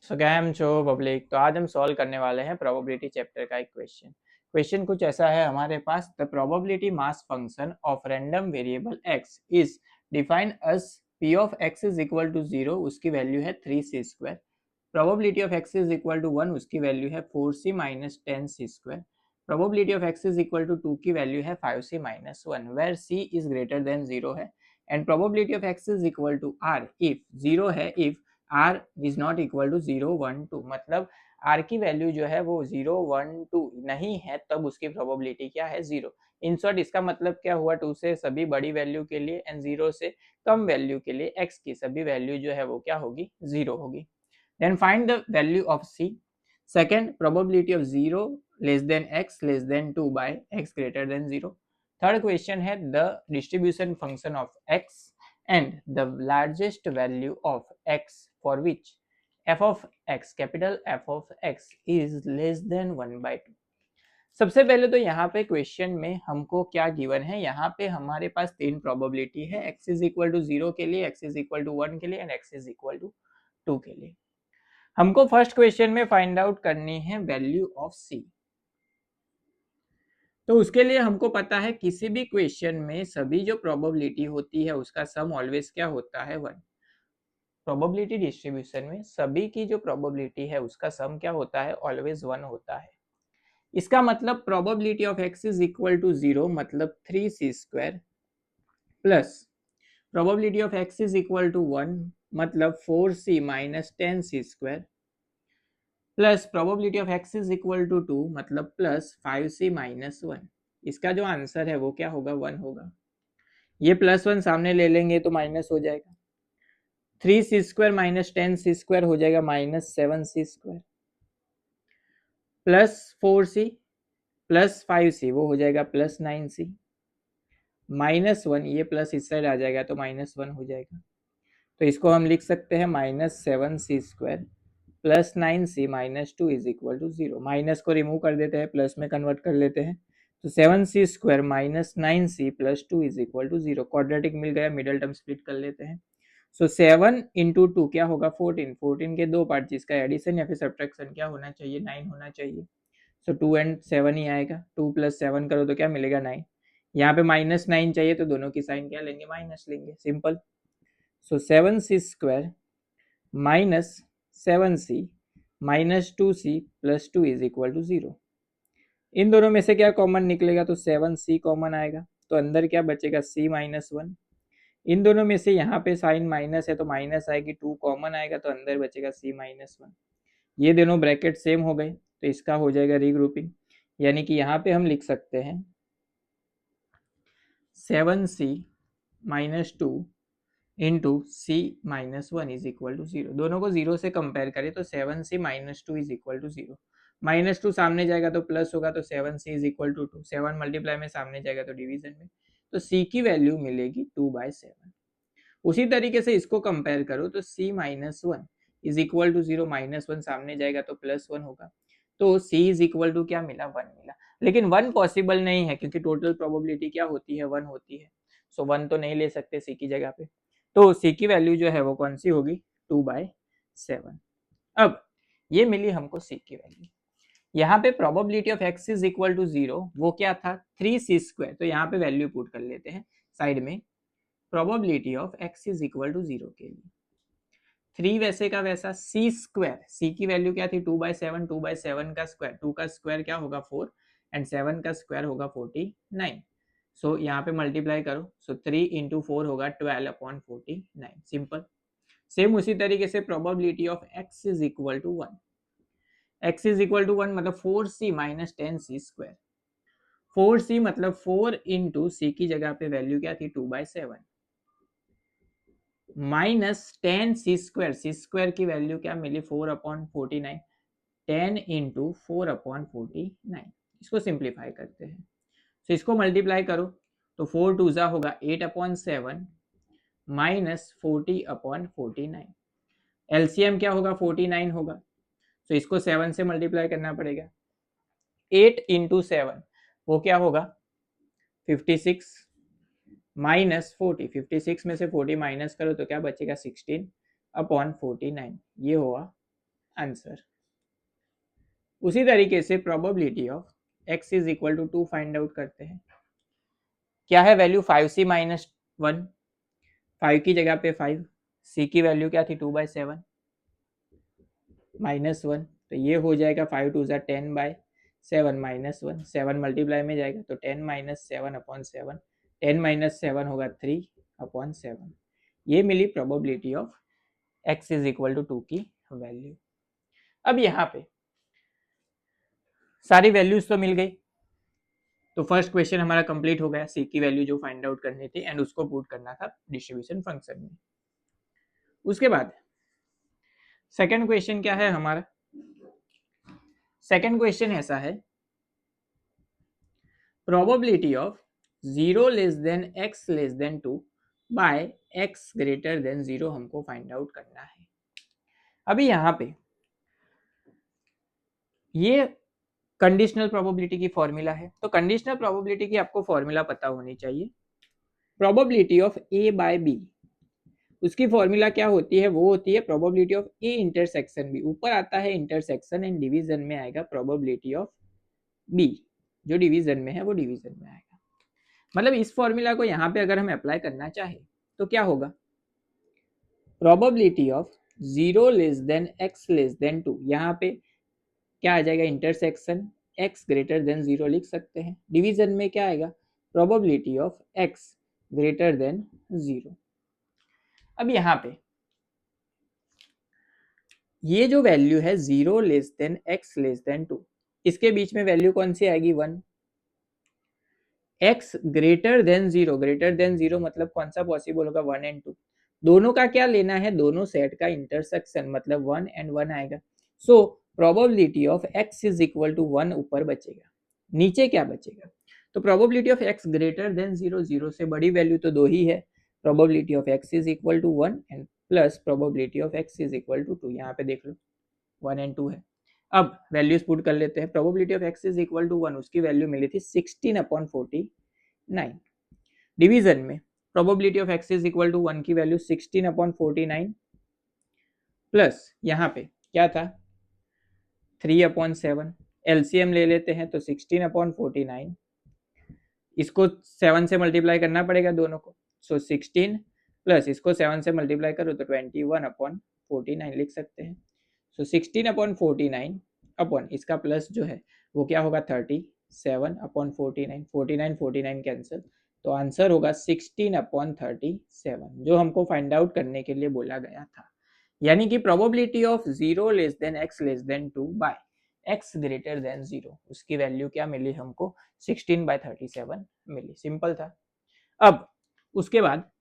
सो cam छो public. तो आज हम सॉल्व करने वाले हैं प्रोबेबिलिटी चैप्टर का एक क्वेश्चन कुछ ऐसा है हमारे पास। The probability mass function of random variable x is defined as p of x is equal to 0, उसकी वैल्यू है 3c²। Probability of x is equal to 1, उसकी वैल्यू है 4c minus 10c²। Probability of x is equal to 2 की value है 5c minus 1, where c is greater than 0 है। And probability of x is equal to r if 0 है, if r is not equal to 0 1 2, मतलब r की value जो है वो 0 1 2 नहीं है, तब उसकी प्रोबेबिलिटी क्या है 0। इन शॉर्ट इसका मतलब क्या हुआ, 2 से सभी बड़ी वैल्यू के लिए एंड 0 से कम वैल्यू के लिए x की सभी वैल्यू जो है वो क्या होगी 0 होगी। Then find the value of c. Second, probability of 0 less than x less than 2 by x greater than 0. Third question है the distribution function of x and the largest value of x for which f of x, capital F of x is less than 1 by 2. सबसे पहले तो यहाँ पे question में हमको क्या given है, यहाँ पे हमारे पास तीन प्रोबेबिलिटी है, x इज इक्वल टू 0 के लिए, x इज इक्वल टू 1 के लिए and x is equal to 2 के लिए। हमको फर्स्ट क्वेश्चन में फाइंड आउट करनी है वैल्यू ऑफ सी। तो उसके लिए हमको पता है किसी भी क्वेश्चन में सभी जो प्रोबेबिलिटी होती है उसका सम ऑलवेज क्या होता है 1। प्रोबेबिलिटी डिस्ट्रीब्यूशन में सभी की जो प्रोबेबिलिटी है उसका सम क्या होता है ऑलवेज 1 होता है। इसका मतलब probability of x is equal to 0 मतलब 3c² plus probability of x is equal to 1 मतलब 4c minus 10c² plus probability of x is equal to 2 मतलब प्लस 5c माइनस 1। इसका जो आंसर है वो क्या होगा 1 होगा। ये प्लस 1 सामने ले लेंगे तो माइनस हो जाएगा, 3c² माइनस 10c² हो जाएगा minus 7c² plus 4c plus 5c वो हो जाएगा प्लस 9c माइनस 1, ये प्लस इस साइड आ जाएगा तो माइनस 1 हो जाएगा। तो इसको हम लिख सकते हैं minus 7c² plus 9c minus 2 is equal to 0। Minus को रिमूव कर देते हैं, प्लस में कन्वर्ट कर लेते हैं, तो 7c² minus 9c plus 2 is equal to 0। Quadratic मिल गया, मिडल टर्म स्प्लिट कर लेते हैं। सो 7 इंटू 2 क्या होगा 14, 14 के दो पार्ट जिसका एडिशन या फिर सब्ट्रैक्शन क्या होना चाहिए 9 होना चाहिए। सो 2 एंड 7 ही आएगा, 2 प्लस 7 करो तो क्या मिलेगा 9। यहाँ पे माइनस 9 चाहिए तो दोनों की साइन क्या लेंगे माइनस लेंगे, simple. So 7c² minus 7c minus 2c plus 2 is equal to 0। इन दोनों में से क्या कॉमन निकलेगा तो 7c कॉमन आएगा, तो अंदर क्या बचेगा c माइनस 1। इन दोनों में से यहाँ पे साइन माइनस है तो माइनस आएगी, 2 कॉमन आएगा तो अंदर बचेगा c माइनस 1। ये दोनों ब्रैकेट सेम हो गए तो इसका हो जाएगा रीग्रुपिंग, यानी कि यहाँ पे हम लिख सकते हैं 7c minus 2 into c minus 1 is equal to 0। दोनों को 0 से कंपेयर करें तो 7c minus 2 is equal to 0। Minus 2 सामने जाएगा तो प्लस होगा तो 7c is equal to 2। 7 multiply में सामने जाएगा तो डिवीजन में, तो c की वैल्यू मिलेगी 2/7। उसी तरीके से इसको कंपेयर करो तो c minus 1 is equal to 0, minus 1 सामने जाएगा तो प्लस 1 होगा, तो c इज इक्वल टू क्या मिला 1 मिला। लेकिन 1 पॉसिबल नहीं है क्योंकि टोटल प्रोबेबिलिटी क्या होती है 1 होती है। सो 1 तो नहीं ले सकते c की जगह पे, तो c की वैल्यू जो है वो कौन सी होगी 2/7। अब ये मिली हमको c की वैल्यू। यहाँ पे probability of x is equal to 0 वो क्या था 3c², तो यहाँ पे वैल्यू पुट कर लेते हैं साइड में। Probability of x is equal to 0 के लिए 3 वैसे का वैसा c², c की वैल्यू क्या थी 2/7, 2/7 का स्क्वायर, 2 का स्क्वायर क्या होगा 4 एंड 7 का स्क्वायर होगा 49। सो यहाँ पे मल्टीप्लाई करो, सो 3 इंटू 4 होगा 12/49, सिंपल। सेम उसी तरीके से probability of x is equal to 1, x is equal to 1 मतलब 4c माइनस 10c²। 4c मतलब 4 इंटू सी की जगह पे वैल्यू क्या थी 2/7 माइनस 10c², c² की वैल्यू क्या मिली 4/49, 10 इंटू 4/49। इसको सिंप्लीफाई करते हैं, तो इसको मल्टीप्लाई करो तो 4 2 जा होगा 8/7 माइनस 40/49। एलसीएम क्या होगा 49 होगा, तो इसको 7 से मल्टीप्लाई करना पड़ेगा। 8 इंटू 7 वो क्या होगा 56 माइनस 40, 56 में से 40 माइनस करो तो क्या बचेगा 16/49, ये हुआ आंसर। उसी तरीके से probability of x is equal to 2 find out करते हैं। क्या है वैल्यू 5c माइनस 1, 5 की जगह पे 5, c की वैल्यू क्या थी 2/7 माइनस 1, तो ये हो जाएगा 5 2 10/7 माइनस 1, 7 मल्टीप्लाई में जाएगा तो 10 माइनस 7 अपॉन 7, 10 माइनस 7 होगा 3/7। ये मिली probability of x is equal to 2 की वैल्यू। अब यहाँ पे सारी वैल्यूज तो मिल गई, तो फर्स्ट क्वेश्चन हमारा कंप्लीट हो गया, सी की वैल्यू जो फाइंड आउट करनी थी एंड उसको पुट करना था डिस्ट्रीब्यूशन फंक्शन में। उसके बाद सेकंड क्वेश्चन क्या है हमारा, सेकंड क्वेश्चन ऐसा है, probability of 0 less than x less than 2 by x greater than 0 हमको फाइंड आउट करना है। अभी यहाँ पे ये कंडीशनल प्रोबेबिलिटी की फॉर्मूला है, तो कंडीशनल प्रोबेबिलिटी की आपको फॉर्मूला पता होनी चाहिए। Probability of a by b, उसकी फॉर्मूला क्या होती है, वो होती है probability of a intersection b, ऊपर आता है इंटरसेक्शन एंड डिवीजन में आएगा प्रोबेबिलिटी ऑफ b, जो डिवीजन में है वो डिवीजन में आएगा। मतलब इस फॉर्मूला को यहाँ पे अगर हम अप्लाई करना चाहे तो क्या होगा, probability of 0 less than x less than 2, यहाँ पे क्या आ जाएगा इंटरसेक्शन x ग्रेटर देन 0 लिख सकते हैं, डिवीजन में क्या आएगा probability of x greater than 0। अब यहाँ पे ये जो वैल्यू है 0 less than x less than 2, इसके बीच में वैल्यू कौन सी आएगी 1, x greater than 0, greater than 0 मतलब कौन सा पॉसिबल होगा 1 एंड 2, दोनों का क्या लेना है, दोनों सेट का इंटरसेक्शन, मतलब 1 एंड 1 आएगा। So probability of x is equal to 1 ऊपर बचेगा, नीचे क्या बचेगा, तो probability of x greater than 0, 0 से बड़ी वैल्यू तो 2 ही है, probability of x is equal to 1 and plus probability of x is equal to 2, यहाँ पे देख लो 1 एंड 2 है। अब वैल्यूज पुट कर लेते हैं, probability of x is equal to 1, उसकी वैल्यू मिली थी 16/49, डिवीजन में probability of x is equal to 1 की वैल्यू 16/49 प्लस यहाँ पे क्या था 3/7, एलसीएम ले लेते हैं तो 16/49, इसको 7 से मल्टीप्लाई करना पड़ेगा दोनों को, सो 16 प्लस इसको 7 से मल्टीप्लाई करो तो 21/49 लिख सकते हैं। सो 16/49 अपॉन इसका प्लस जो है वो क्या होगा 37/49, 49 कैंसिल, तो आंसर होगा 16/37, जो हमको फाइंड आउट करने के लिए बोला गया था। यानी कि probability of 0 less than x less than 2 by x greater than 0, उसकी वैल्यू क्या मिली हमको 16/37 मिली, सिंपल था। अब उसके बाद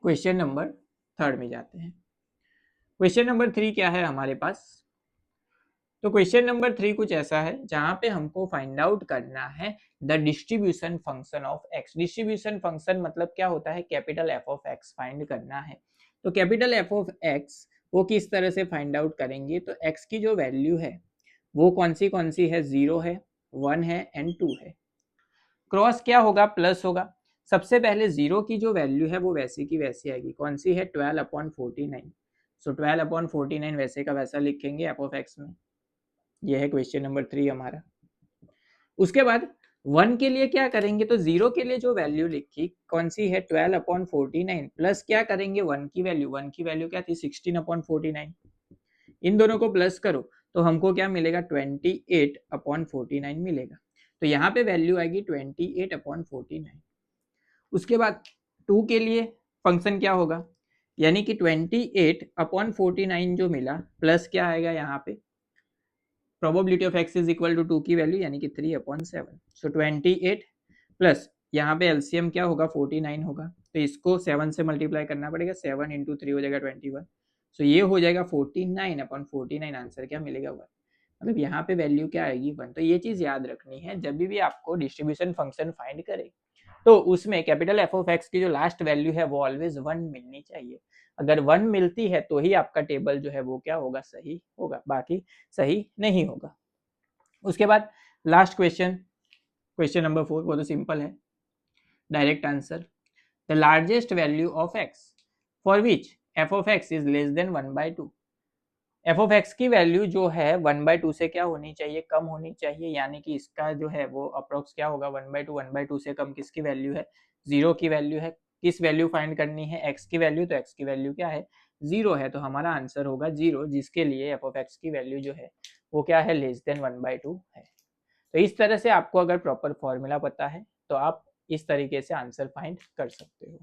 क्वेश्चन नंबर 3 में जाते हैं। क्वेश्चन नंबर 3 क्या है हमारे पास, तो क्वेश्चन नंबर 3 कुछ ऐसा है जहां पे हमको फाइंड आउट करना है the distribution function of x। Distribution function मतलब क्या होता है, capital f of x find करना है। तो कैपिटल f ऑफ x वो किस तरह से फाइंड आउट करेंगे, तो x की जो वैल्यू है वो कौन सी है, 0 है, 1 है एंड 2 है, क्रॉस क्या होगा प्लस होगा। सबसे पहले 0 की जो वैल्यू है वो वैसी की वैसी आएगी, कौन सी है 12/49, सो 12/49 वैसे का वैसा लिखेंगे f ऑफ x में। यह है क्वेश्चन नंबर 3 हमारा। उसके बाद 1 के लिए क्या करेंगे, तो 0 के लिए जो वैल्यू लिखी कौन सी है 12/49 प्लस क्या करेंगे 1 की वैल्यू, 1 की वैल्यू क्या थी 16/49, इन दोनों को प्लस करो तो हमको क्या मिलेगा 28/49 मिलेगा, तो यहाँ पे वैल्यू आएगी 28/49। उसके बाद 2 के लिए फंक्शन क्या होगा, यानी कि 28/49 जो मिला प्लस क्या आएगा यहाँ पे probability of x is equal to 2 की वैल्यू यानी कि 3/7, सो 28 प्लस यहाँ पे एलसीएम क्या होगा 49 होगा, तो इसको 7 से मल्टीप्लाई करना पड़ेगा, 7 इंटू 3 हो जाएगा 21, सो ये हो जाएगा 49/49, आंसर क्या मिलेगा 1, मतलब यहाँ पे वैल्यू क्या आएगी 1। तो ये चीज याद रखनी है, जब भी आपको डिस्ट्रीब्यूशन फंक्शन फाइंड करे तो उसमें कैपिटल एफ ऑफ एक्स की जो लास्ट वैल्यू है वो ऑलवेज 1 मिलनी चाहिए, अगर 1 मिलती है तो ही आपका टेबल जो है वो क्या होगा, सही होगा, बाकी सही नहीं होगा। उसके बाद लास्ट क्वेश्चन, क्वेश्चन नंबर 4, वो तो सिंपल है, direct answer, the largest value of x for which F of x is less than 1/2, F of x की वैल्यू जो है 1/2 से क्या होनी चाहिए, कम होनी चाहिए, यानी कि इसका जो है वो अप्रोक्स क्या होगा 1/2 से कम किसकी वैल्यू है, 0 की वैल्यू है। किस वैल्यू फाइंड करनी है, x की वैल्यू, तो x की वैल्यू क्या है 0 है, तो हमारा आंसर होगा 0, जिसके लिए एफ ऑफ एक्स की वैल्यू जो है वो क्या है लेस देन 1/2 है। तो इस तरह से आपको अगर प्रॉपर फॉर्मूला पता है तो आप इस तरीके से आंसर फाइंड कर सकते हो।